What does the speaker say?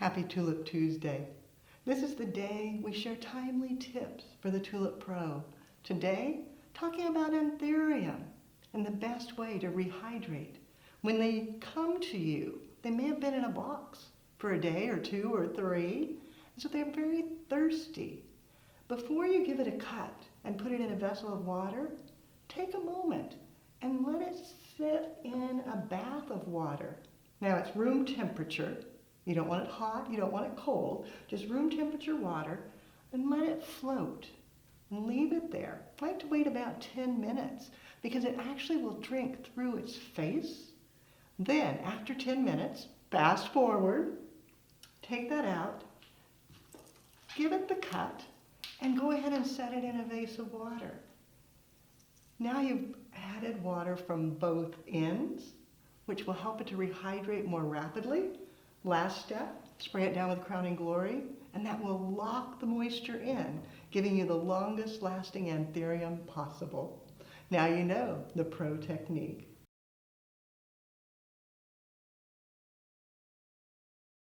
Happy Tulip Tuesday. This is the day we share timely tips for the Tulip Pro. Today, talking about Anthurium and the best way to rehydrate. When they come to you, they may have been in a box for a day or two or three, so they're very thirsty. Before you give it a cut and put it in a vessel of water, take a moment and let it sit in a bath of water. Now it's room temperature. You don't want it hot, you don't want it cold, just room temperature water, and let it float. And leave it there. I like to wait about 10 minutes because it actually will drink through its face. Then, after 10 minutes, fast forward, take that out, give it the cut, and go ahead and set it in a vase of water. Now you've added water from both ends, which will help it to rehydrate more rapidly. Last step, spray it down with Crowning Glory, and that will lock the moisture in, giving you the longest lasting Anthurium possible. Now you know the pro technique.